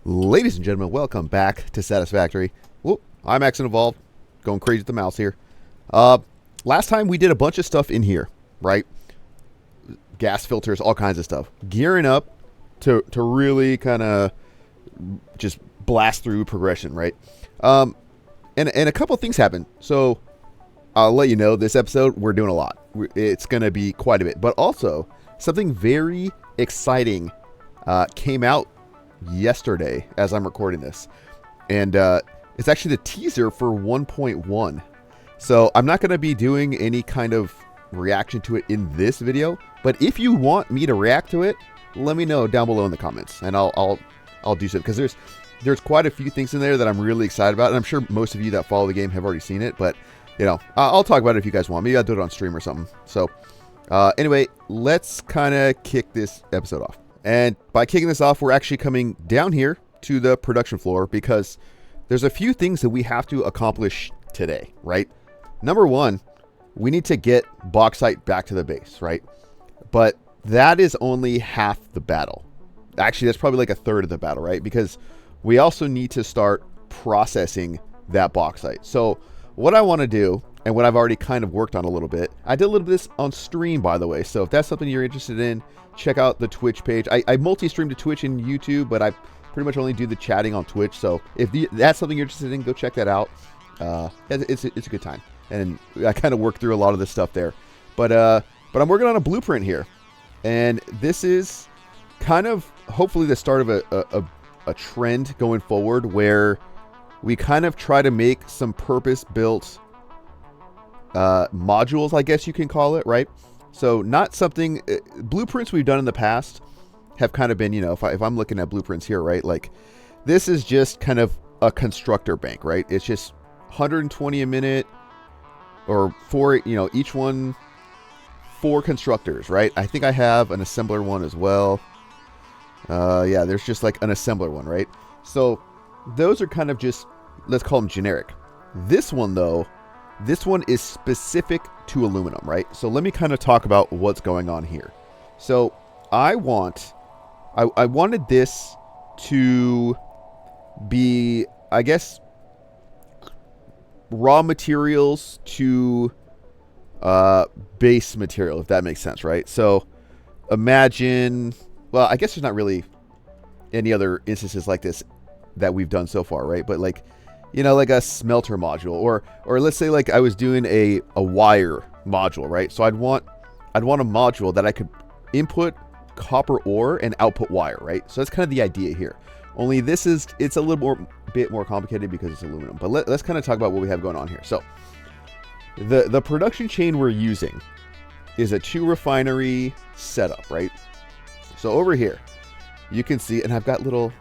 Ladies and gentlemen, welcome back to Satisfactory. Whoop, I'm AxionEvolved, going crazy with the mouse here. Last time we did a bunch of stuff in here, right? Gas filters, all kinds of stuff. Gearing up to really kind of just blast through progression, right? And a couple of things happened. So I'll let you know, this episode, we're doing a lot. It's going to be quite a bit. But also, something very exciting came out yesterday as I'm recording this, and it's actually the teaser for 1.1. So I'm not going to be doing any kind of reaction to it in this video, but if you want me to react to it, let me know down below in the comments, and I'll do so, because there's quite a few things in there that I'm really excited about, and I'm sure most of you that follow the game have already seen it, but you know, I'll talk about it if you guys want. Maybe I'll do it on stream or something. So anyway, let's kind of kick this episode off. And by kicking this off, we're actually coming down here to the production floor because there's a few things that we have to accomplish today, right? Number one, we need to get bauxite back to the base, right? But that is only half the battle. Actually, that's probably like a third of the battle, right? Because we also need to start processing that bauxite. So what I want to do, and what I've already kind of worked on a little bit, I did a little bit of this on stream, by the way. So if that's something you're interested in, check out the Twitch page. I multi-stream to Twitch and YouTube, but I pretty much only do the chatting on Twitch. So if that's something you're interested in, go check that out. It's a good time. And I kind of worked through a lot of this stuff there. But I'm working on a blueprint here. And this is kind of hopefully the start of a trend going forward where we kind of try to make some purpose-built modules, I guess you can call it, right? So not something, blueprints we've done in the past have kind of been, you know, if I'm looking at blueprints here, right? Like this is just kind of a constructor bank, right? It's just 120 a minute or four, you know, each one 4 constructors, right? I think I have an assembler one as well. Yeah, there's just like an assembler one, right? So those are kind of just, let's call them generic. This one though, this one is specific to aluminum, right? So let me kind of talk about what's going on here. So I wanted this to be, I guess, raw materials to base material, if that makes sense, right? So imagine, well, I guess there's not really any other instances like this that we've done so far, right? But like, you know, like a smelter module, or let's say like I was doing a wire module, right? So I'd want a module that I could input copper ore and output wire, right? So that's kind of the idea here. Only it's a little bit more complicated because it's aluminum. But let's kind of talk about what we have going on here. So the production chain we're using is a 2 refinery setup, right? So over here, you can see, and I've got little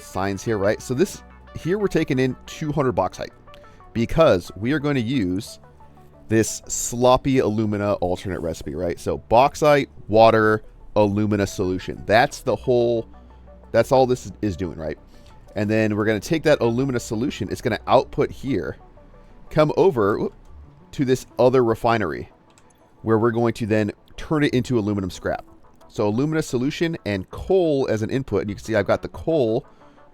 signs here, right? So this here we're taking in 200 bauxite because we are going to use this sloppy alumina alternate recipe, right? So bauxite, water, alumina solution. That's all this is doing, right? And then we're going to take that alumina solution. It's going to output here, come over to this other refinery where we're going to then turn it into aluminum scrap. So alumina solution and coal as an input. And you can see I've got the coal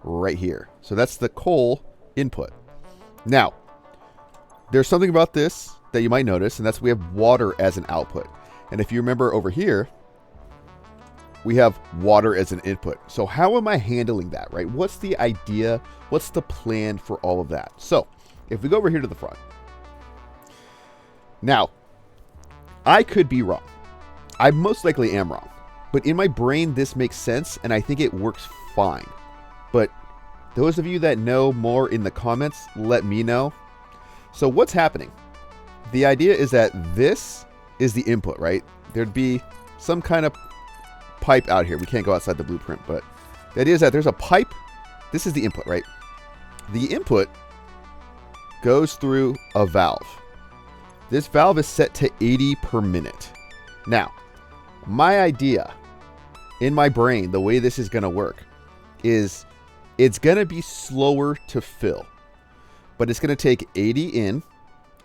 right here. So that's the coal input. Now, there's something about this that you might notice, and that's we have water as an output. And if you remember over here, we have water as an input. So how am I handling that, right? What's the idea? What's the plan for all of that? So if we go over here to the front. Now, I could be wrong. I most likely am wrong. But in my brain, this makes sense, and I think it works fine. But those of you that know more in the comments, let me know. So what's happening? The idea is that this is the input, right? There'd be some kind of pipe out here. We can't go outside the blueprint, but the idea is that there's a pipe. This is the input, right? The input goes through a valve. This valve is set to 80 per minute. Now, my idea in my brain, the way this is going to work is it's going to be slower to fill, but it's going to take 80 in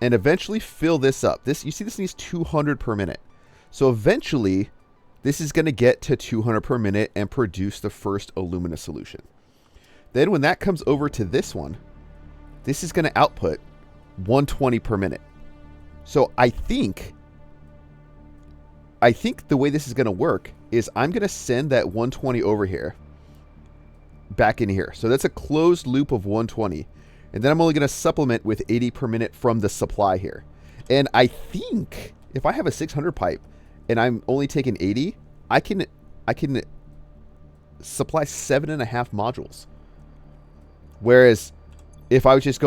and eventually fill this up. You see this needs 200 per minute. So eventually this is going to get to 200 per minute and produce the first alumina solution. Then when that comes over to this one, this is going to output 120 per minute. So I think the way this is going to work is I'm going to send that 120 over here, back in here. So that's a closed loop of 120. And then I'm only going to supplement with 80 per minute from the supply here. And I think if I have a 600 pipe and I'm only taking 80, I can supply 7.5 modules. Whereas if I was just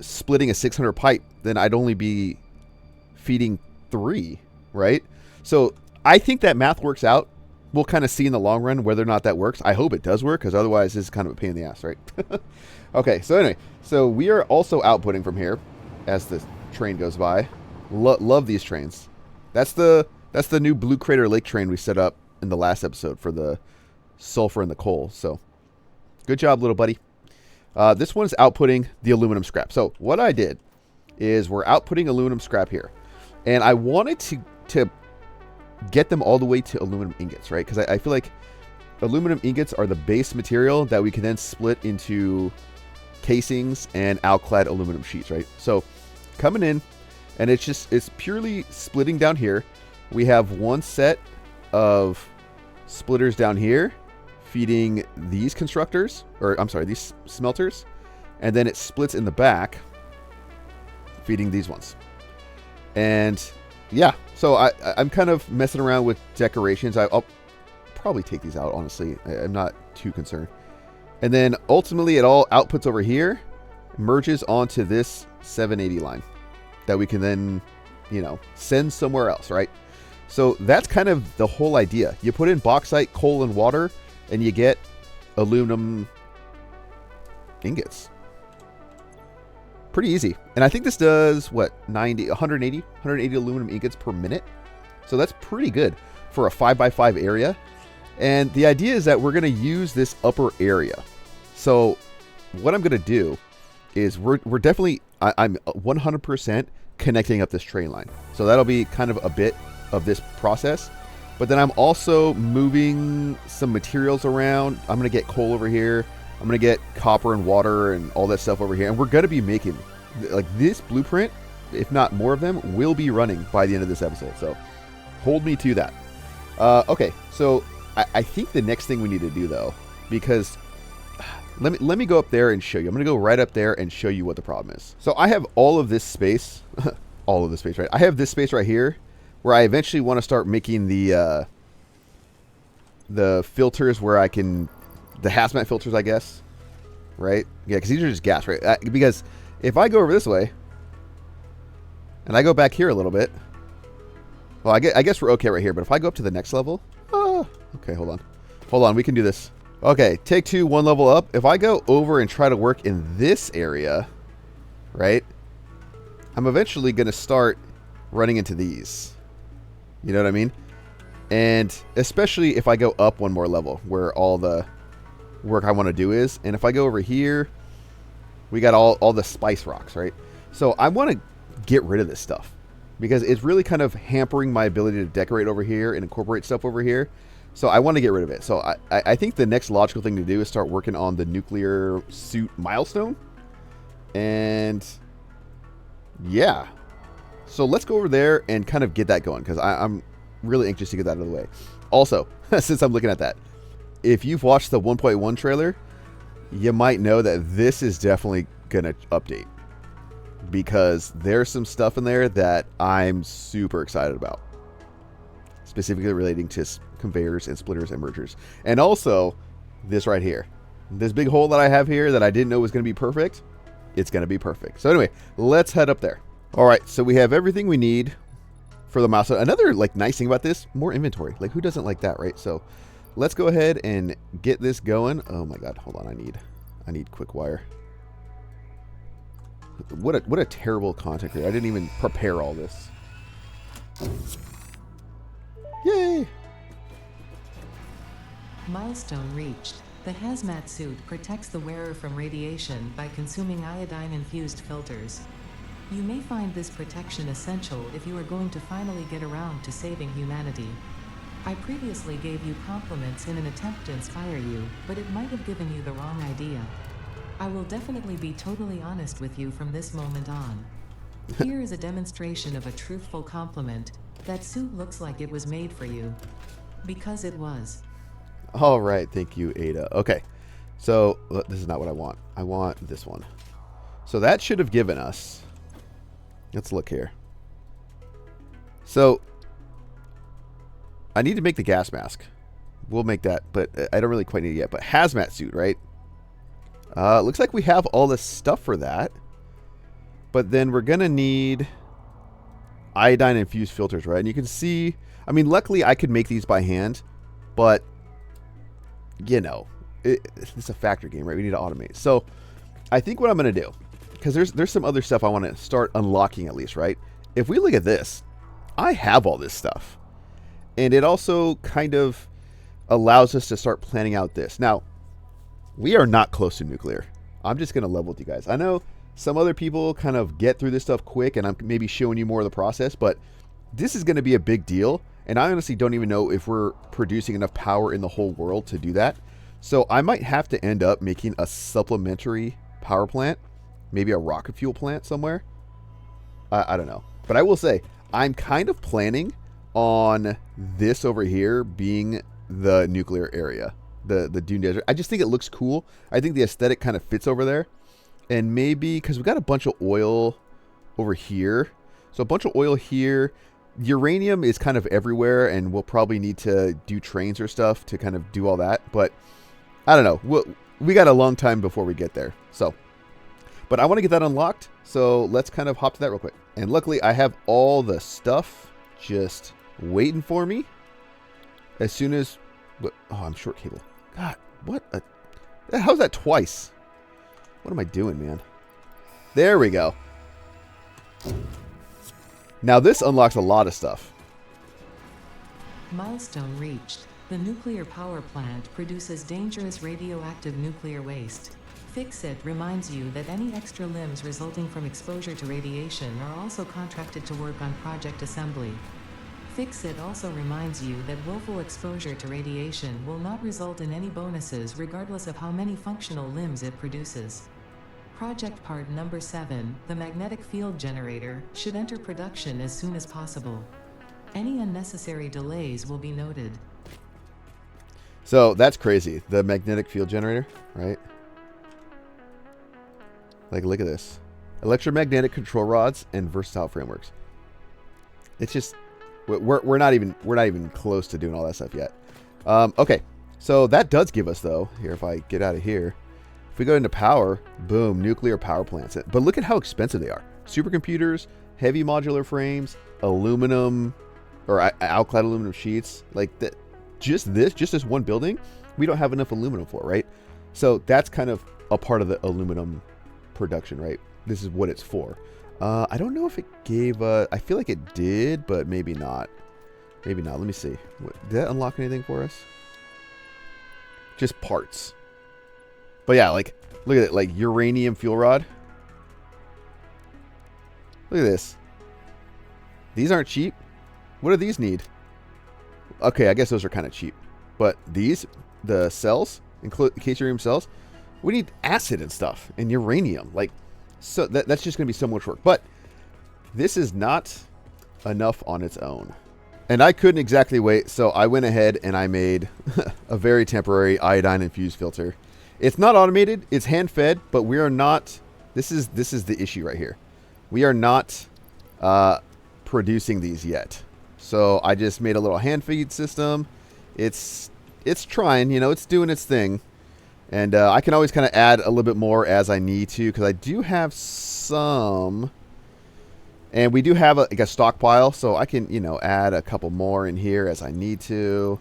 splitting a 600 pipe, then I'd only be feeding 3, right? So I think that math works out. We'll kind of see in the long run whether or not that works. I hope it does work, because otherwise this is kind of a pain in the ass, right? Okay, so anyway, so we are also outputting from here as the train goes by. Love these trains. That's the new Blue Crater Lake train we set up in the last episode for the sulfur and the coal. So good job, little buddy. This one's outputting the aluminum scrap. So what I did is we're outputting aluminum scrap here. And I wanted to get them all the way to aluminum ingots, right? Because I feel like aluminum ingots are the base material that we can then split into casings and alclad aluminum sheets, right? So coming in, and it's purely splitting down here. We have one set of splitters down here feeding these constructors, or I'm sorry, these smelters, and then it splits in the back feeding these ones. And yeah, so I'm kind of messing around with decorations. I'll probably take these out, honestly. I'm not too concerned. And then ultimately it all outputs over here, merges onto this 780 line that we can then, send somewhere else, right? So that's kind of the whole idea. You put in bauxite, coal, and water, and you get aluminum ingots. Pretty easy. And I think this does, what, 180 aluminum ingots per minute. So that's pretty good for a 5x5 area. And the idea is that we're going to use this upper area. So what I'm going to do is we're definitely, I'm 100% connecting up this train line. So that'll be kind of a bit of this process. But then I'm also moving some materials around. I'm going to get coal over here. I'm going to get copper and water and all that stuff over here. And we're going to be making, like, this blueprint, if not more of them, will be running by the end of this episode. So hold me to that. Okay, so I think the next thing we need to do, though, because let me go up there and show you. I'm going to go right up there and show you what the problem is. So I have all of this space, all of this space, right? I have this space right here where I eventually want to start making the filters where I can, the hazmat filters, I guess, right? Yeah, because these are just gas, right? Because if I go over this way and I go back here a little bit, well, I guess we're okay right here. But if I go up to the next level, okay, hold on, we can do this. Okay, take 2, 1 level up. If I go over and try to work in this area, right, I'm eventually going to start running into these. You know what I mean? And especially if I go up one more level where all the work I want to do is. And if I go over here, we got all the spice rocks, right? So I want to get rid of this stuff because it's really kind of hampering my ability to decorate over here and incorporate stuff over here. So I want to get rid of it. So I think the next logical thing to do is start working on the nuclear suit milestone. And yeah. So let's go over there and kind of get that going because I'm really anxious to get that out of the way. Also, since I'm looking at that, if you've watched the 1.1 trailer, you might know that this is definitely going to update because there's some stuff in there that I'm super excited about, specifically relating to conveyors and splitters and mergers. And also this right here, this big hole that I have here that I didn't know was going to be perfect. It's going to be perfect. So anyway, let's head up there. All right, so we have everything we need for the milestone. Another nice thing about this, more inventory. Like, who doesn't like that, right? So let's go ahead and get this going. Oh my God, hold on, I need quick wire. What a terrible content creator. I didn't even prepare all this. Yay! Milestone reached. The hazmat suit protects the wearer from radiation by consuming iodine-infused filters. You may find this protection essential if you are going to finally get around to saving humanity. I previously gave you compliments in an attempt to inspire you, but it might have given you the wrong idea. I will definitely be totally honest with you from this moment on. Here is a demonstration of a truthful compliment. That suit looks like it was made for you. Because it was. All right, thank you, Ada. Okay, so this is not what I want. I want this one. So that should have given us... Let's look here. So I need to make the gas mask. We'll make that, but I don't really quite need it yet. But hazmat suit, right? Looks like we have all the stuff for that. But then we're going to need iodine-infused filters, right? And you can see... I mean, luckily I could make these by hand. But, you know, it's a factory game, right? We need to automate. So I think what I'm going to do... Because there's some other stuff I want to start unlocking at least, right? If we look at this, I have all this stuff. And it also kind of allows us to start planning out this. Now, we are not close to nuclear. I'm just going to level with you guys. I know some other people kind of get through this stuff quick, and I'm maybe showing you more of the process, but this is going to be a big deal. And I honestly don't even know if we're producing enough power in the whole world to do that. So I might have to end up making a supplementary power plant. Maybe a rocket fuel plant somewhere. I don't know. But I will say, I'm kind of planning on this over here being the nuclear area. The Dune Desert. I just think it looks cool. I think the aesthetic kind of fits over there. And maybe, because we've got a bunch of oil over here. So a bunch of oil here. Uranium is kind of everywhere. And we'll probably need to do trains or stuff to kind of do all that. But I don't know. We got a long time before we get there. So... But I want to get that unlocked, so let's kind of hop to that real quick. And luckily, I have all the stuff just waiting for me. As soon as... Oh, I'm short cable. God, what a... How's that twice? What am I doing, man? There we go. Now this unlocks a lot of stuff. Milestone reached. The nuclear power plant produces dangerous radioactive nuclear waste. Fix-It reminds you that any extra limbs resulting from exposure to radiation are also contracted to work on project assembly. Fix-It also reminds you that willful exposure to radiation will not result in any bonuses regardless of how many functional limbs it produces. Project part number 7, the magnetic field generator, should enter production as soon as possible. Any unnecessary delays will be noted. So that's crazy. The magnetic field generator, right? Like, look at this. Electromagnetic control rods and versatile frameworks. It's just, we're not even close to doing all that stuff yet. Okay, so that does give us, though, here, if I get out of here, if we go into power, boom, nuclear power plants. But look at how expensive they are. Supercomputers, heavy modular frames, aluminum, or alkyd aluminum sheets. Like, that, just this one building, we don't have enough aluminum for, right? So that's kind of a part of the aluminum production, right? This is what it's for. I don't know if it gave I feel like it did, but maybe not. Maybe not. Let me see. Did that unlock anything for us? Just parts. But yeah, like, look at it. Like, uranium fuel rod. Look at this. These aren't cheap. What do these need? Okay, I guess those are kind of cheap. But these, the cells, include the case uranium cells, we need acid and stuff, and uranium. Like, so that's just going to be so much work. But this is not enough on its own. And I couldn't exactly wait, so I went ahead and I made a very temporary iodine-infused filter. It's not automated, it's hand-fed, but we are not... This is the issue right here. We are not producing these yet. So I just made a little hand-feed system. It's trying, you know, it's doing its thing. And I can always kind of add a little bit more as I need to, because I do have some, and we do have like a stockpile, so I can, you know, add a couple more in here as I need to,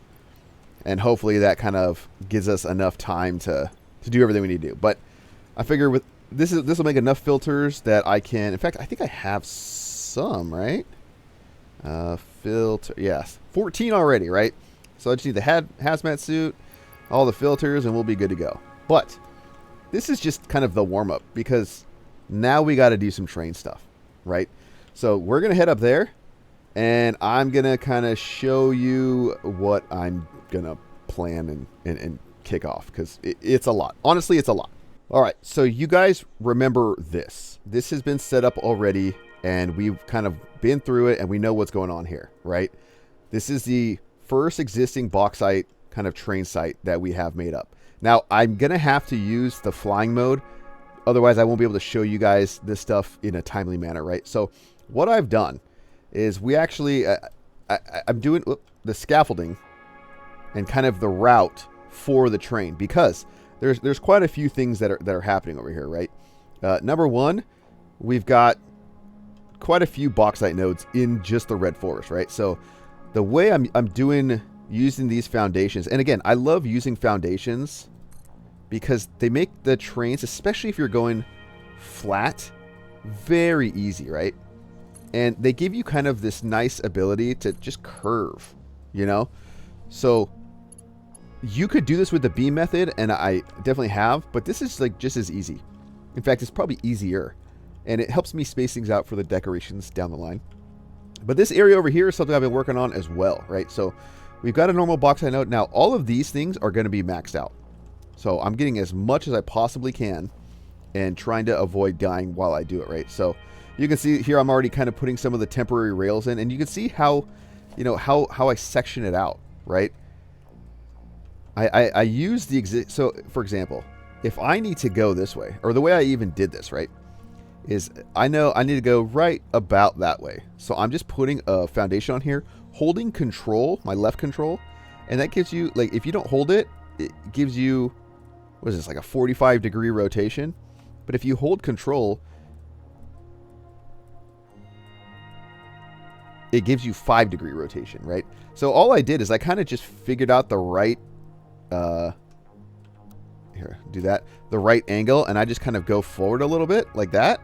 and hopefully that kind of gives us enough time to do everything we need to do. But I figure with this will make enough filters that I can. In fact, I think I have some, right? Filter, yes, 14 already, right? So I just need the hazmat suit, all the filters, and we'll be good to go. But this is just kind of the warm-up, because now we got to do some train stuff, right? So we're going to head up there, and I'm going to kind of show you what I'm going to plan and kick off, because it's a lot. Honestly, it's a lot. All right, so you guys remember this. This has been set up already, and we've kind of been through it, and we know what's going on here, right? This is the first existing bauxite kind of train site that we have made up. Now, I'm going to have to use the flying mode. Otherwise, I won't be able to show you guys this stuff in a timely manner, right? So what I've done is we actually, I'm doing the scaffolding and kind of the route for the train, because there's quite a few things that are happening over here, right? Number one, we've got quite a few bauxite nodes in just the red forest, right? So the way I'm using these foundations, and again, I love using foundations because they make the trains, especially if you're going flat, very easy, right? And they give you kind of this nice ability to just curve, you know? So you could do this with the beam method, and I definitely have, but this is like just as easy. In fact, it's probably easier, and it helps me space things out for the decorations down the line. But this area over here is something I've been working on as well, right? So we've got a normal bauxite node. Now, all of these things are going to be maxed out. So I'm getting as much as I possibly can and trying to avoid dying while I do it, right? So you can see here I'm already kind of putting some of the temporary rails in, and you can see how, you know, how I section it out, right? I use the so for example, if I need to go this way, or the way I even did this, right, is I know I need to go right about that way. So I'm just putting a foundation on here, holding control, my left control, and that gives you, like, if you don't hold it, it gives you, what is this, like a 45-degree rotation? But if you hold control, it gives you 5-degree rotation, right? So all I did is I kind of just figured out the right, here, do that, the right angle, and I just kind of go forward a little bit, like that,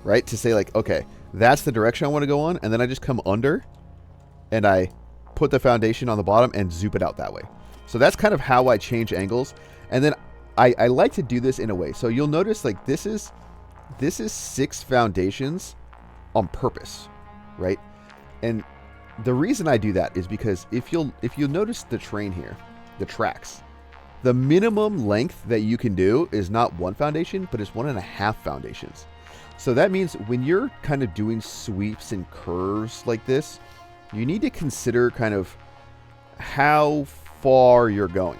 right? To say, like, okay, that's the direction I want to go on, and then I just come under, and I put the foundation on the bottom and zoom it out that way. So that's kind of how I change angles. And then I like to do this in a way. So you'll notice, like, this is 6 foundations on purpose, right? And the reason I do that is because if you'll notice the train here, the tracks, the minimum length that you can do is not 1 foundation, but it's 1.5 foundations. So that means when you're kind of doing sweeps and curves like this, you need to consider kind of how far you're going.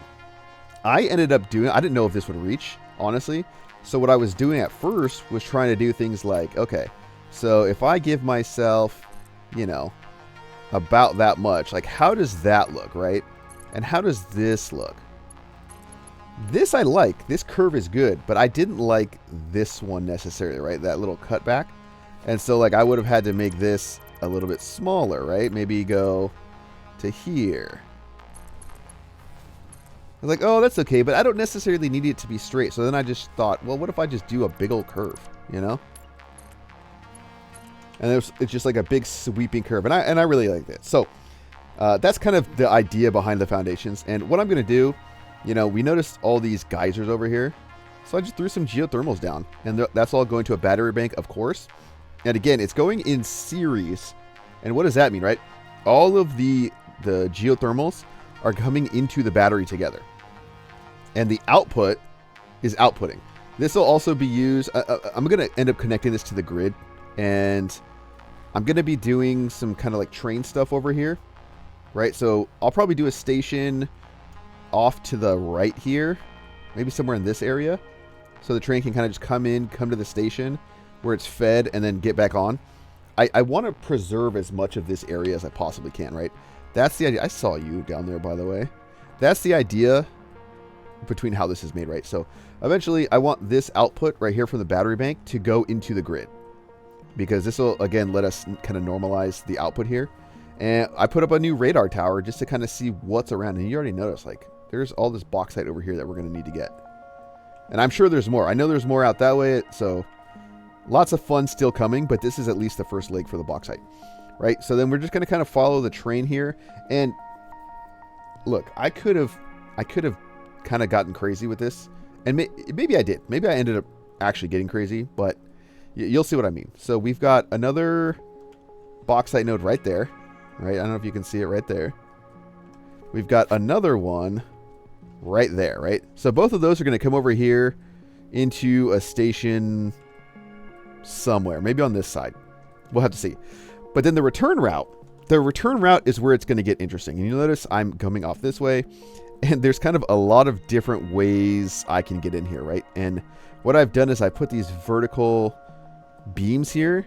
I ended up doing, I didn't know if this would reach, honestly. So what I was doing at first was trying to do things like, okay, so if I give myself, you know, about that much, like, how does that look, right? And how does this look? This I like. This curve is good, but I didn't like this one necessarily, right? That little cutback. And so, like, I would have had to make this a little bit smaller, right? Maybe go to here. I was like, oh, that's okay, but I don't necessarily need it to be straight. So then I just thought, well, what if I just do a big old curve, you know? And it's just like a big sweeping curve, and I really like that. So that's kind of the idea behind the foundations. And what I'm going to do, you know, we noticed all these geysers over here. So I just threw some geothermals down, and that's all going to a battery bank, of course. And again, it's going in series. And what does that mean, right? All of the geothermals are coming into the battery together. And the output is outputting. This will also be used, I'm going to end up connecting this to the grid. And I'm going to be doing some kind of like train stuff over here, right? So I'll probably do a station off to the right here, maybe somewhere in this area. So the train can kind of just come to the station where it's fed and then get back on. I want to preserve as much of this area as I possibly can, right? That's the idea. I saw you down there, by the way. That's the idea between how this is made, right? So eventually I want this output right here from the battery bank to go into the grid, because this will, again, let us kind of normalize the output here. And I put up a new radar tower just to kind of see what's around. And you already noticed, like, there's all this bauxite over here that we're going to need to get. And I'm sure there's more. I know there's more out that way, so lots of fun still coming, but this is at least the first leg for the bauxite, right? So then we're just going to kind of follow the train here. And look, I could have kind of gotten crazy with this. And maybe I did. Maybe I ended up actually getting crazy, but you'll see what I mean. So we've got another bauxite node right there, right? I don't know if you can see it right there. We've got another one right there, right? So both of those are going to come over here, into a station somewhere. Maybe on this side. We'll have to see. But then the return route is where it's going to get interesting. And you'll notice I'm coming off this way. And there's kind of a lot of different ways I can get in here, right? And what I've done is I put these vertical beams here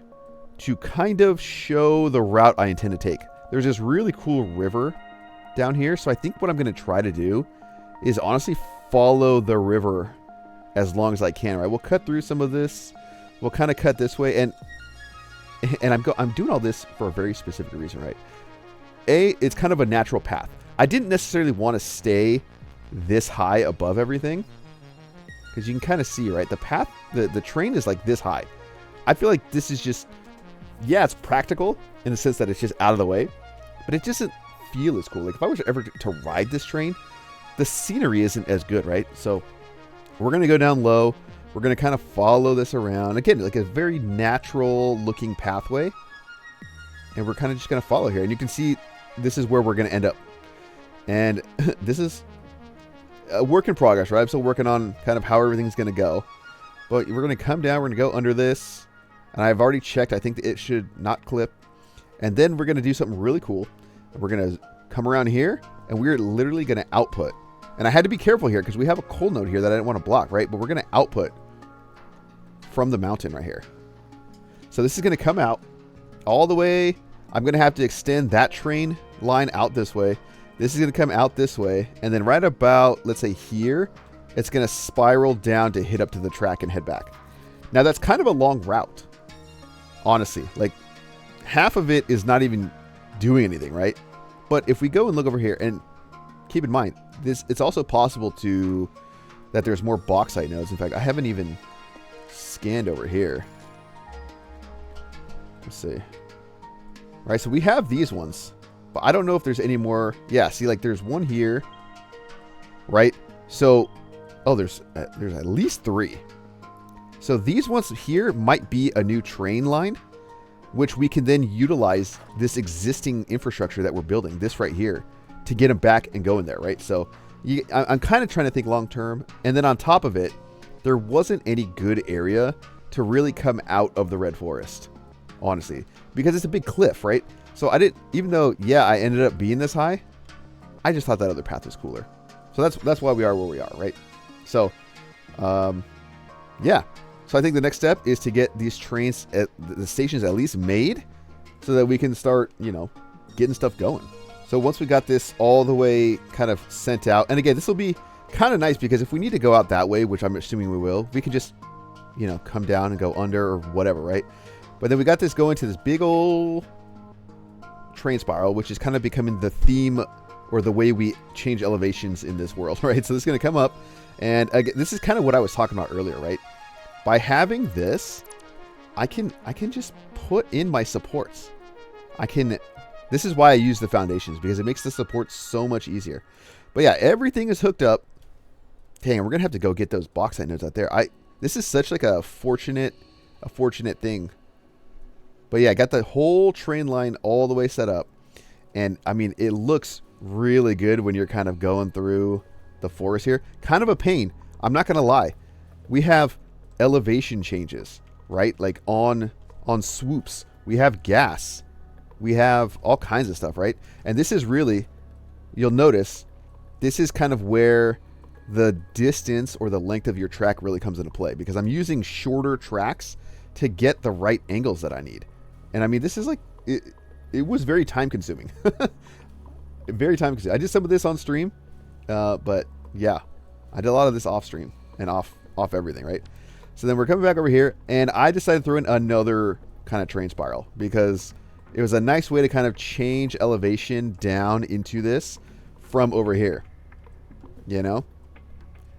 to kind of show the route I intend to take. There's this really cool river down here. So I think what I'm going to try to do is honestly follow the river as long as I can, right? We'll cut through some of this. We'll kind of cut this way. And I'm doing all this for a very specific reason, right? It's kind of a natural path. I didn't necessarily want to stay this high above everything. Because you can kind of see, right? The path, the train is like this high. I feel like this is just, yeah, it's practical in the sense that it's just out of the way. But it doesn't feel as cool. Like if I was ever to ride this train, the scenery isn't as good, right? So we're going to go down low. We're going to kind of follow this around. Again, like a very natural looking pathway. And we're kind of just going to follow here. And you can see this is where we're going to end up. And this is a work in progress, right? I'm still working on kind of how everything's going to go. But we're going to come down. We're going to go under this. And I've already checked. I think that it should not clip. And then we're going to do something really cool. We're going to come around here. And we're literally going to output. And I had to be careful here because we have a cold node here that I didn't want to block, right? But we're going to output from the mountain right here. So this is going to come out all the way. I'm going to have to extend that train line out this way. This is going to come out this way. And then right about, let's say here, it's going to spiral down to hit up to the track and head back. Now that's kind of a long route. Honestly, like half of it is not even doing anything, right? But if we go and look over here and keep in mind, it's also possible that there's more bauxite nodes. In fact, I haven't even scanned over here. Let's see. All right, so we have these ones. But I don't know if there's any more. Yeah, see, like there's one here, right? So, oh, there's at least 3. So these ones here might be a new train line, which we can then utilize this existing infrastructure that we're building, this right here, to get them back and go in there, right? So I'm kind of trying to think long term. And then on top of it, there wasn't any good area to really come out of the Red Forest, honestly, because it's a big cliff, right? So I didn't, even though, yeah, I ended up being this high, I just thought that other path was cooler. So that's why we are where we are, right? So, yeah. So I think the next step is to get these trains at the stations at least made so that we can start, getting stuff going. So once we got this all the way kind of sent out, and again, this will be kind of nice because if we need to go out that way, which I'm assuming we will, we can just, come down and go under or whatever, right? But then we got this going to this big old train spiral, which is kind of becoming the theme or the way we change elevations in this world, right? So this is going to come up, and again, this is kind of what I was talking about earlier, right? By having this, I can just put in my supports. This is why I use the foundations, because it makes the support so much easier. But yeah, everything is hooked up. Dang, we're gonna have to go get those bauxite nodes out there. This is such like a fortunate thing. But yeah, I got the whole train line all the way set up. And I mean, it looks really good when you're kind of going through the forest here. Kind of a pain, I'm not gonna lie. We have elevation changes, right? Like on swoops. We have gas. We have all kinds of stuff, right? And this is really, you'll notice, this is kind of where the distance or the length of your track really comes into play, because I'm using shorter tracks to get the right angles that I need. And I mean, this is like, it was very time consuming. Very time consuming. I did some of this on stream, but yeah, I did a lot of this off stream and off everything, right? So then we're coming back over here, and I decided to throw in another kind of train spiral because it was a nice way to kind of change elevation down into this from over here, And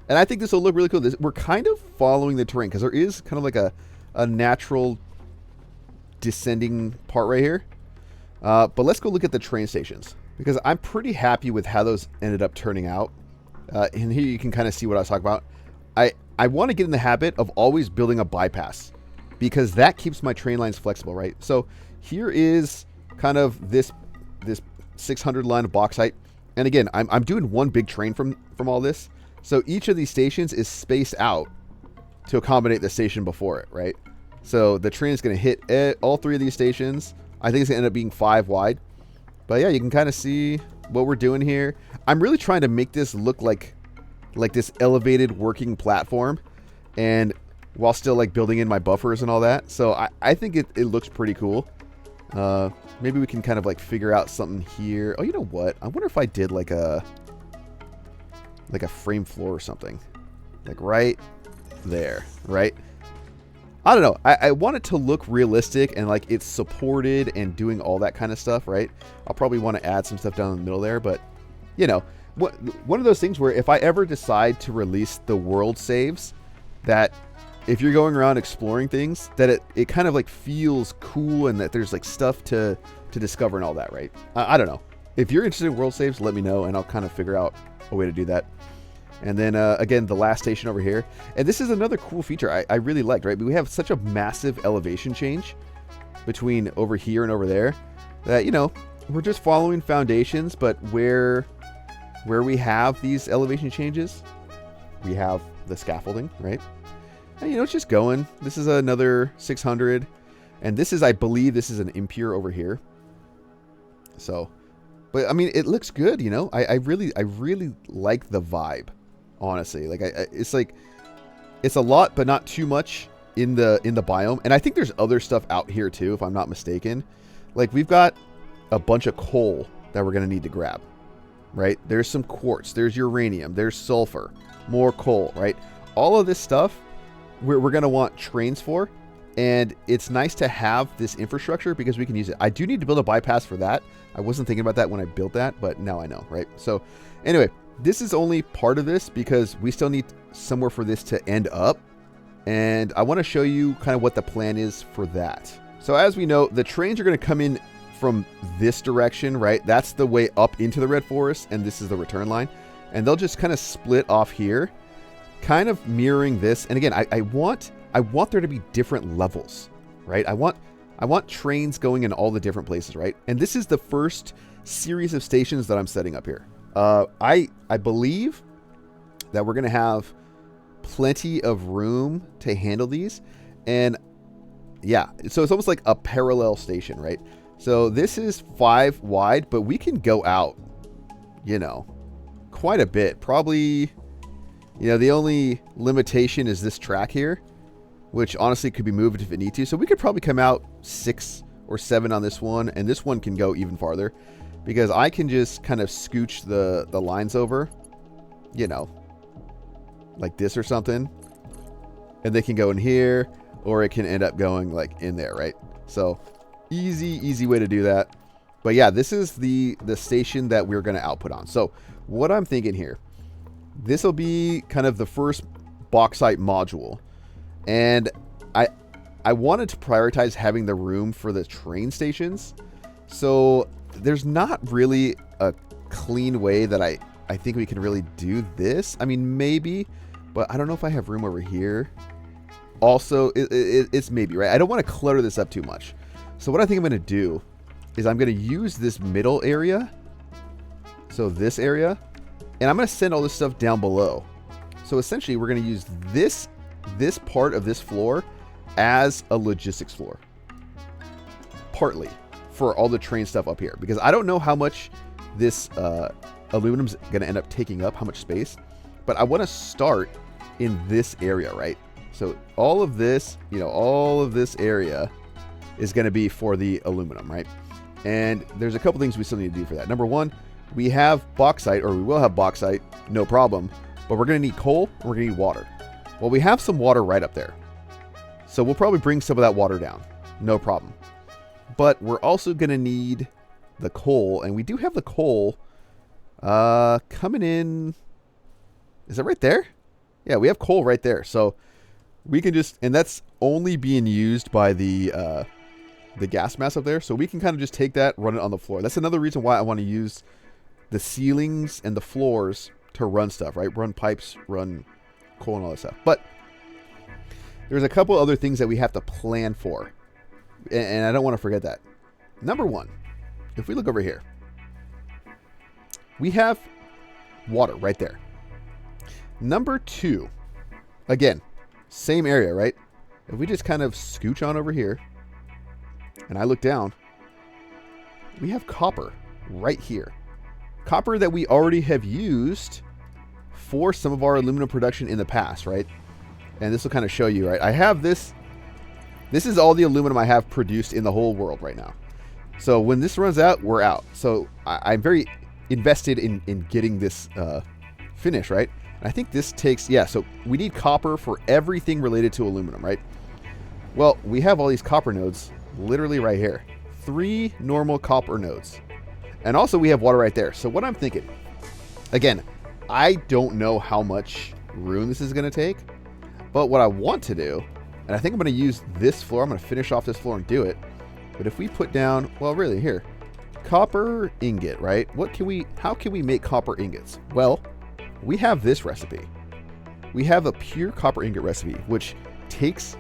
I think this will look really cool. We're kind of following the terrain because there is kind of like a natural descending part right here. But let's go look at the train stations because I'm pretty happy with how those ended up turning out. And here you can kind of see what I was talking about. I want to get in the habit of always building a bypass because that keeps my train lines flexible, right? So here is kind of this 600 line of bauxite. And again, I'm doing one big train from all this. So each of these stations is spaced out to accommodate the station before it, right? So the train is going to hit all 3 of these stations. I think it's going to end up being 5 wide. But yeah, you can kind of see what we're doing here. I'm really trying to make this look like this elevated working platform, and while still like building in my buffers and all that. So I think it looks pretty cool. Maybe we can kind of like figure out something here. Oh, you know what? I wonder if I did like a frame floor or something. Like right there, right? I don't know. I want it to look realistic and like it's supported and doing all that kind of stuff, right? I'll probably want to add some stuff down in the middle there, but you know, one of those things where if I ever decide to release the world saves, that if you're going around exploring things, that it kind of like feels cool and that there's like stuff to discover and all that, right? I don't know. If you're interested in world saves, let me know and I'll kind of figure out a way to do that. And then, again, the last station over here. And this is another cool feature I really liked, right? But we have such a massive elevation change between over here and over there that, you know, we're just following foundations. But where we have these elevation changes, we have the scaffolding, right? And, you know, it's just going. This is another 600. And this is, I believe, this is an impure over here. So, but, I mean, it looks good, you know? I really like the vibe. Honestly, like it's like it's a lot, but not too much in the biome. And I think there's other stuff out here too, if I'm not mistaken. Like we've got a bunch of coal that we're gonna need to grab, right? There's some quartz, there's uranium, there's sulfur, more coal, right? All of this stuff we're gonna want trains for, and it's nice to have this infrastructure because we can use it. I do need to build a bypass for that. I wasn't thinking about that when I built that, but now I know, right? So anyway. This is only part of this because we still need somewhere for this to end up. And I want to show you kind of what the plan is for that. So as we know, the trains are going to come in from this direction, right? That's the way up into the Red Forest, and this is the return line. And they'll just kind of split off here, kind of mirroring this. And again, I want there to be different levels, right? I want trains going in all the different places, right? And this is the first series of stations that I'm setting up here. I believe that we're going to have plenty of room to handle these. And yeah, so it's almost like a parallel station, right? So this is 5 wide, but we can go out, you know, quite a bit. Probably, you know, the only limitation is this track here, which honestly could be moved if it need to. So we could probably come out 6 or 7 on this one, and this one can go even farther. Because I can just kind of scooch the lines over, you know, like this or something. And they can go in here, or it can end up going like in there, right? So easy way to do that. But yeah, this is the station that we're going to output on. So what I'm thinking here, this will be kind of the first bauxite module. And I wanted to prioritize having the room for the train stations. So there's not really a clean way that I think we can really do this. I mean, maybe, but I don't know if I have room over here. Also, it's maybe, right? I don't want to clutter this up too much. So what I think I'm going to do is I'm going to use this middle area. So this area, and I'm going to send all this stuff down below. So essentially we're going to use this part of this floor as a logistics floor. Partly. For all the train stuff up here, because I don't know how much this aluminum's going to end up taking up, how much space, but I want to start in this area, right? So all of this, you know, all of this area is going to be for the aluminum, right? And there's a couple things we still need to do for that. Number one, we have bauxite, or we will have bauxite, no problem, but we're going to need coal, and we're going to need water. Well, we have some water right up there, so we'll probably bring some of that water down, no problem. But we're also going to need the coal. And we do have the coal coming in. Is it right there? Yeah, we have coal right there. So we can just, and that's only being used by the gas mass up there. So we can kind of just take that, run it on the floor. That's another reason why I want to use the ceilings and the floors to run stuff, right? Run pipes, run coal and all that stuff. But there's a couple other things that we have to plan for. And I don't want to forget that. Number one, if we look over here, we have water right there. Number two, again, same area, right? If we just kind of scooch on over here, and I look down, we have copper right here. Copper that we already have used for some of our aluminum production in the past, right? And this will kind of show you, right? I have this. This is all the aluminum I have produced in the whole world right now. So when this runs out, we're out. So I'm very invested in getting this finished, right? And I think this takes, yeah, so we need copper for everything related to aluminum, right? Well, we have all these copper nodes literally right here. 3 normal copper nodes. And also we have water right there. So what I'm thinking, again, I don't know how much room this is going to take, but what I want to do, and I think I'm going to use this floor, I'm going to finish off this floor and do it. But if we put down, well, really here, copper ingot, right? How can we make copper ingots? Well, we have this recipe. We have a pure copper ingot recipe, which takes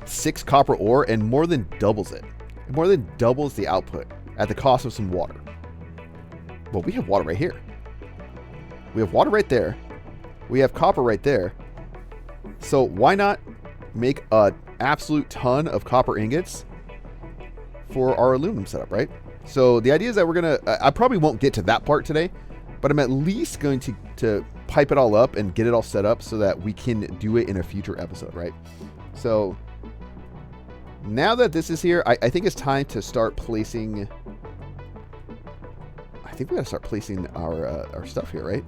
6 copper ore and more than doubles it. It more than doubles the output at the cost of some water. Well, we have water right here. We have water right there. We have copper right there. So why not make an absolute ton of copper ingots for our aluminum setup, right? So the idea is that we're going to, I probably won't get to that part today, but I'm at least going to pipe it all up and get it all set up so that we can do it in a future episode, right? So now that this is here, I think it's time to start placing, I think we got to start placing our stuff here, right?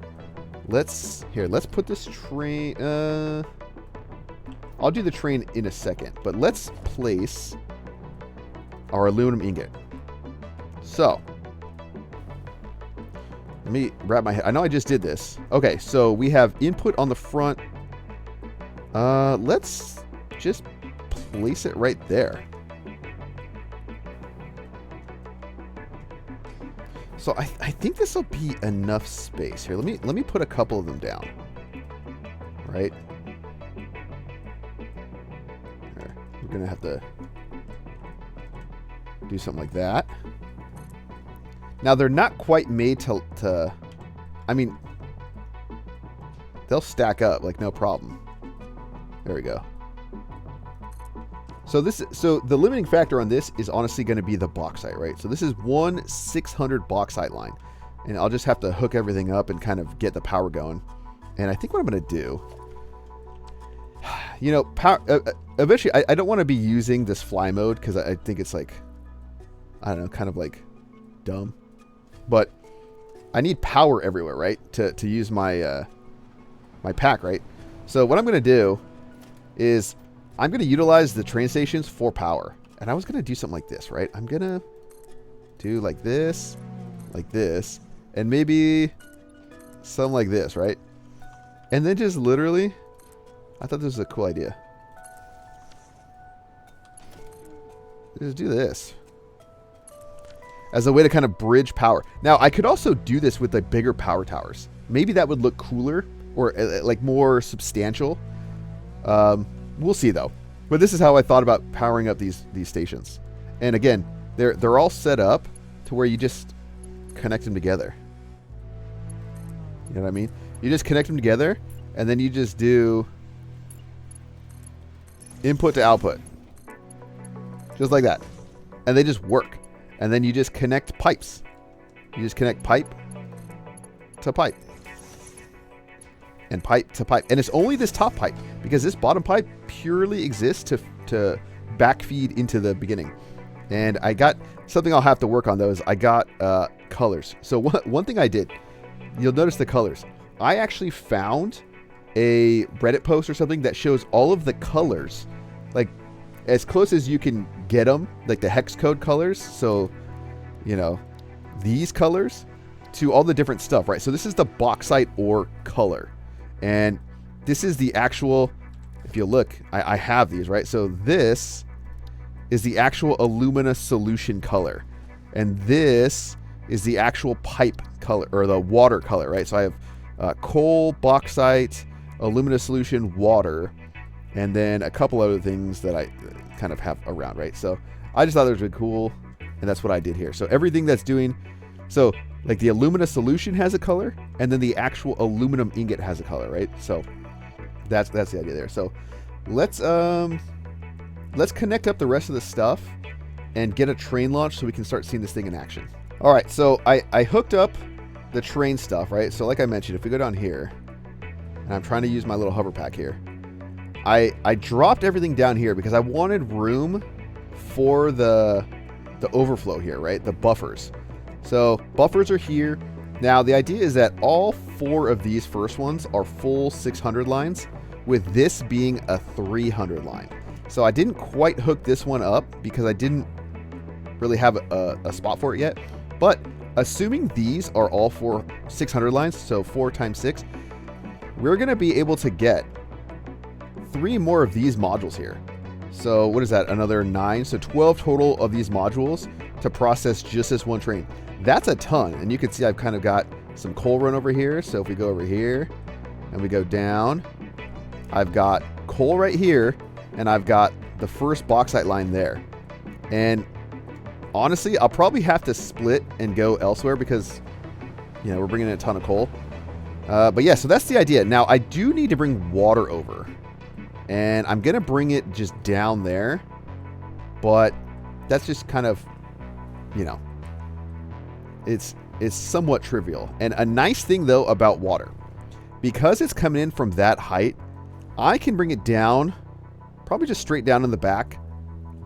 Let's put this train, I'll do the train in a second, but let's place our aluminum ingot. So, let me wrap my head. I know I just did this. Okay, so we have input on the front. Let's just place it right there. So I think this will be enough space here. Let me put a couple of them down. Right? We're gonna have to do something like that. Now they're not quite made to I mean, they'll stack up like no problem. There we go. So the limiting factor on this is honestly going to be the bauxite, right? So this is 1/600 bauxite line, and I'll just have to hook everything up and kind of get the power going. And I think what I'm going to do, you know, eventually I don't want to be using this fly mode because I think it's like, I don't know, kind of like dumb. But I need power everywhere, right? To use my my pack, right? So what I'm going to do is I'm going to utilize the train stations for power. And I was going to do something like this, right? I'm going to do like this, and maybe something like this, right? And then just literally, I thought this was a cool idea. Just do this as a way to kind of bridge power. Now, I could also do this with the bigger power towers. Maybe that would look cooler or like more substantial. We'll see though. But this is how I thought about powering up these stations. And again, they're all set up to where you just connect them together. You know what I mean? You just connect them together, and then you just do input to output. Just like that. And they just work. And then you just connect pipes. You just connect pipe to pipe. And pipe to pipe. And it's only this top pipe, because this bottom pipe purely exists to backfeed into the beginning. And I got something I'll have to work on, though, is I got colors. So one thing I did, you'll notice the colors. I actually found a Reddit post or something that shows all of the colors, like as close as you can get them, like the hex code colors. So, you know, these colors to all the different stuff, right? So this is the bauxite ore color. And this is the actual, if you look, I have these, right? So this is the actual alumina solution color. And this is the actual pipe color, or the water color, right? So I have coal, bauxite, alumina solution, water, and then a couple other things that I kind of have around, right? So I just thought it was really cool, and that's what I did here. So everything that's doing, so like the alumina solution has a color, and then the actual aluminum ingot has a color, right? So That's the idea there. So let's connect up the rest of the stuff and get a train launch so we can start seeing this thing in action. All right, so I hooked up the train stuff, right? So like I mentioned, if we go down here, and I'm trying to use my little hover pack here, I dropped everything down here because I wanted room for the overflow here, right? The buffers. So buffers are here. Now the idea is that all 4 of these first ones are full 600 lines, with this being a 300 line. So I didn't quite hook this one up because I didn't really have a spot for it yet. But assuming these are all 4 600 lines, so 4 times 6, we're going to be able to get 3 more of these modules here. So what is that? Another 9. So 12 total of these modules to process just this one train. That's a ton. And you can see I've kind of got some coal run over here. So if we go over here and we go down, I've got coal right here and I've got the first bauxite line there. And honestly, I'll probably have to split and go elsewhere because, you know, we're bringing in a ton of coal. But yeah, so that's the idea. Now I do need to bring water over. And I'm going to bring it just down there. But that's just kind of, you know, it's somewhat trivial. And a nice thing, though, about water, because it's coming in from that height, I can bring it down, probably just straight down in the back,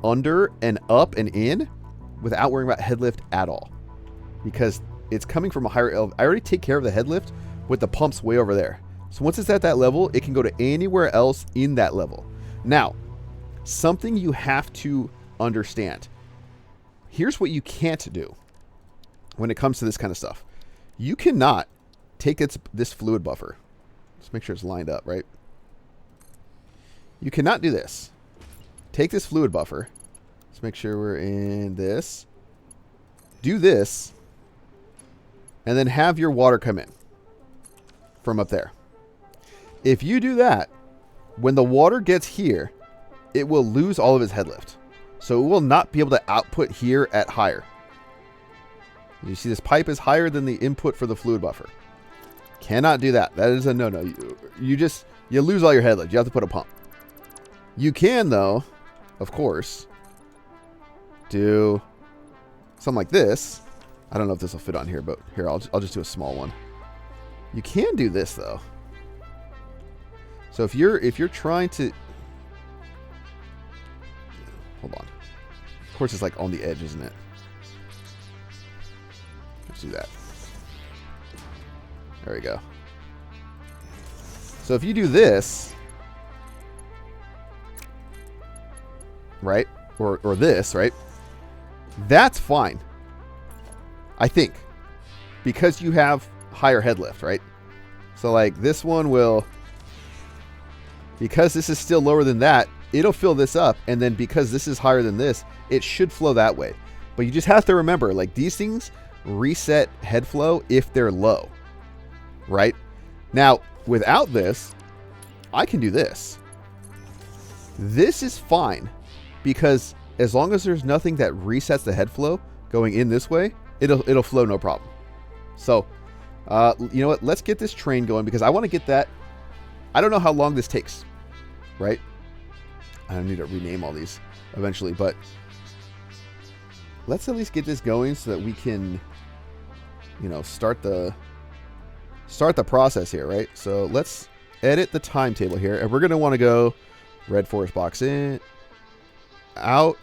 under and up and in, without worrying about head lift at all. Because it's coming from a higher elevation. I already take care of the head lift with the pumps way over there. So once it's at that level, it can go to anywhere else in that level. Now, something you have to understand. Here's what you can't do when it comes to this kind of stuff. You cannot take this fluid buffer. Let's make sure it's lined up, right? You cannot do this. Take this fluid buffer. Let's make sure we're in this. Do this. And then have your water come in from up there. If you do that, when the water gets here, it will lose all of its head lift. So it will not be able to output here at higher. You see this pipe is higher than the input for the fluid buffer. Cannot do that. That is a no-no. You lose all your head lift. You have to put a pump. You can, though, of course, do something like this. I don't know if this will fit on here, but here, I'll just do a small one. You can do this, though. So if you're trying to, hold on. Of course, it's like on the edge, isn't it? Let's do that. There we go. So if you do this, right, or this, right, that's fine. I think, because you have higher head lift, right? So like this one will, because this is still lower than that, it'll fill this up. And then because this is higher than this, it should flow that way. But you just have to remember, like, these things reset head flow if they're low, right? Now, without this, I can do this. This is fine because as long as there's nothing that resets the head flow going in this way, it'll flow no problem. So, you know what? Let's get this train going because I want to get that. I don't know how long this takes, right? I need to rename all these eventually, but let's at least get this going so that we can, you know, start the process here, right? So let's edit the timetable here, and we're going to want to go red forest box in, out,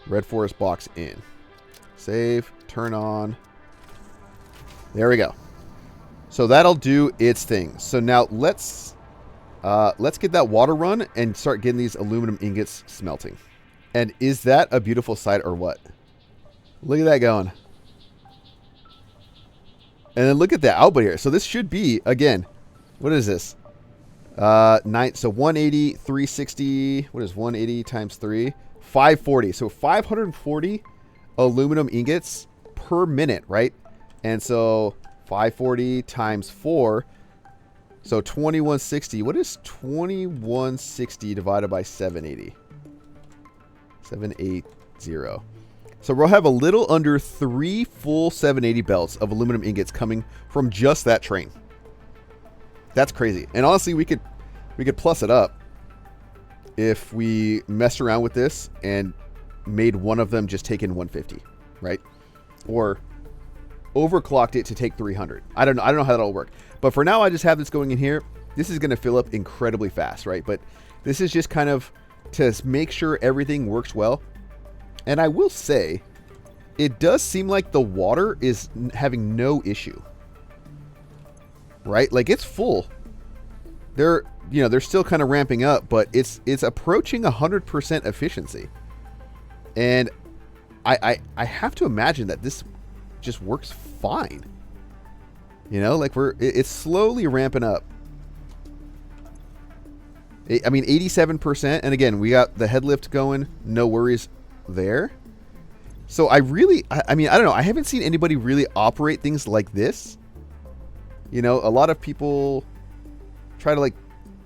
red forest box in. Save, turn on. There we go. So that'll do its thing. So now let's get that water run and start getting these aluminum ingots smelting. And is that a beautiful sight or what? Look at that going. And then look at the output here. So this should be, again, what is this? So 180, 360. What is 180 times 3? 540. So 540 aluminum ingots per minute, right? And so 540 times 4. So 2160. What is 2160 divided by 780? 780. So we'll have a little under 3 full 780 belts of aluminum ingots coming from just that train. That's crazy. And honestly, we could plus it up if we messed around with this and made one of them just take in 150, right? Or overclocked it to take 300. I don't know how that'll work. But for now, I just have this going in here. This is going to fill up incredibly fast, right? But this is just kind of to make sure everything works well. And I will say, it does seem like the water is having no issue, right? Like, it's full. They're still kind of ramping up, but it's approaching 100% efficiency. And I have to imagine that this just works fine. You know, like it's slowly ramping up. I mean, 87%. And again, we got the head lift going. No worries there. So I mean, I don't know. I haven't seen anybody really operate things like this. You know, a lot of people try to like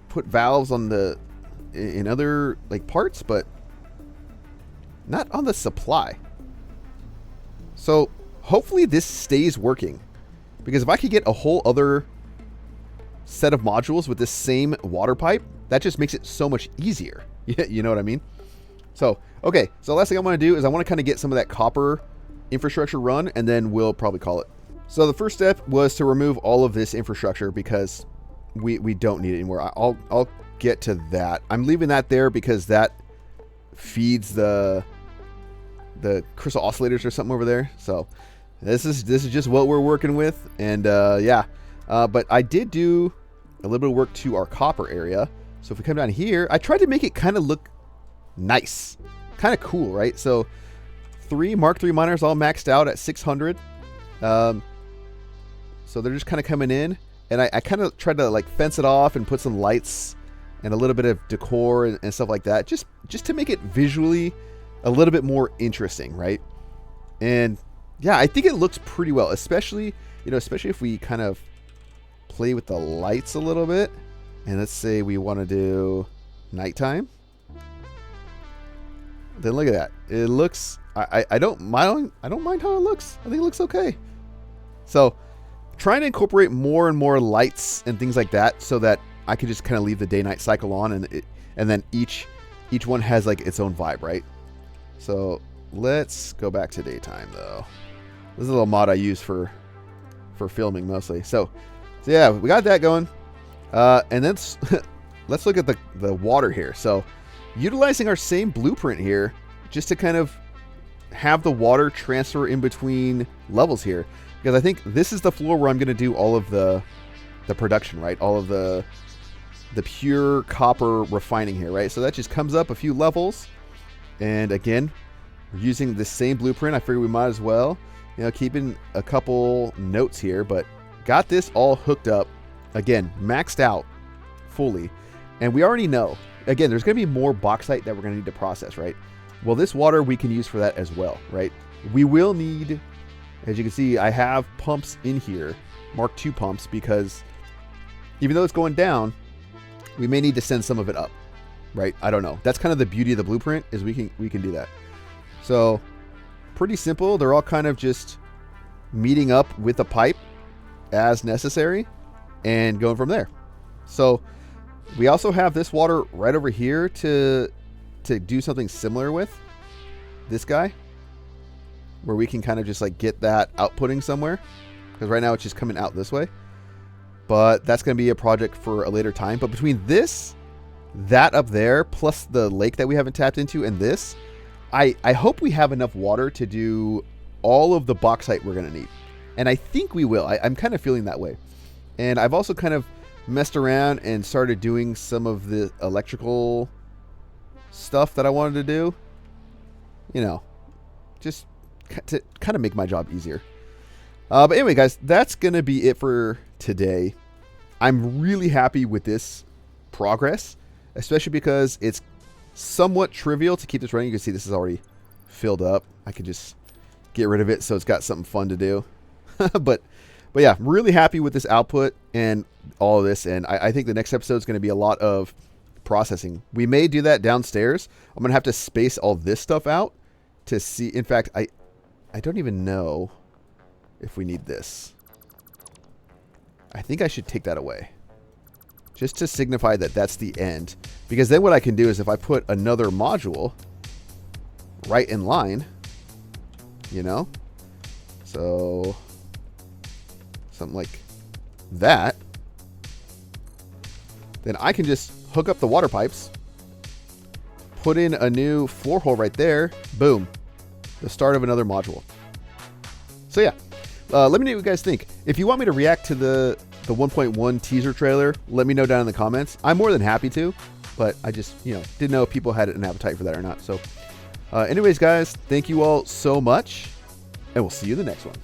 put valves on in other like parts, but not on the supply. So hopefully this stays working, because if I could get a whole other set of modules with this same water pipe, that just makes it so much easier. You know what I mean? So, okay. So the last thing I want to do is I want to kind of get some of that copper infrastructure run, and then we'll probably call it. So the first step was to remove all of this infrastructure because we don't need it anymore. I'll get to that. I'm leaving that there because that feeds the crystal oscillators or something over there. So this is just what we're working with. And yeah, but I did do a little bit of work to our copper area. So if we come down here, I tried to make it kind of look nice, kind of cool, right? So 3 Mark III miners all maxed out at 600. So they're just kind of coming in, and I kind of tried to like fence it off and put some lights and a little bit of decor and stuff like that, just to make it visually a little bit more interesting, right? And yeah, I think it looks pretty well, especially if we kind of play with the lights a little bit. And let's say we want to do nighttime. Then look at that. It looks, I don't mind how it looks. I think it looks okay. So trying to incorporate more and more lights and things like that so that I can just kind of leave the day-night cycle on, and then each one has like its own vibe, right? So let's go back to daytime though. This is a little mod I use for filming mostly. So yeah, we got that going. And then let's look at the water here. So utilizing our same blueprint here, just to kind of have the water transfer in between levels here, because I think this is the floor where I'm going to do all of the production, right? All of the pure copper refining here, right? So that just comes up a few levels. And again, we're using the same blueprint. I figure we might as well, keeping a couple notes here, but got this all hooked up. Again, maxed out fully. And we already know, again, there's going to be more bauxite that we're going to need to process, right? Well, this water we can use for that as well, right? We will need, as you can see, I have pumps in here, Mark II pumps, because even though it's going down, we may need to send some of it up, right? I don't know. That's kind of the beauty of the blueprint, is we can do that. So pretty simple. They're all kind of just meeting up with a pipe as necessary and going from there. So we also have this water right over here to do something similar with this guy, where we can kind of just like get that outputting somewhere, because right now it's just coming out this way. But that's going to be a project for a later time. But between that up there, plus the lake that we haven't tapped into, and this, I hope we have enough water to do all of the bauxite we're going to need. And I think we will. I'm kind of feeling that way. And I've also kind of messed around and started doing some of the electrical stuff that I wanted to do. Just to kind of make my job easier. But anyway, guys, that's going to be it for today. I'm really happy with this progress, especially because it's somewhat trivial to keep this running. You can see this is already filled up. I could just get rid of it so it's got something fun to do. But yeah, I'm really happy with this output and all of this. And I think the next episode is going to be a lot of processing. We may do that downstairs. I'm going to have to space all this stuff out to see. In fact, I don't even know if we need this. I think I should take that away. just to signify that that's the end. Because then what I can do is if I put another module right in line, you know, so something like that, then I can just hook up the water pipes, put in a new floor hole right there, boom, the start of another module. So yeah, let me know what you guys think. If you want me to react to the 1.1 teaser trailer, let me know down in the comments. I'm more than happy to, but I just, you know, didn't know if people had an appetite for that or not. So anyways, guys, thank you all so much, and we'll see you in the next one.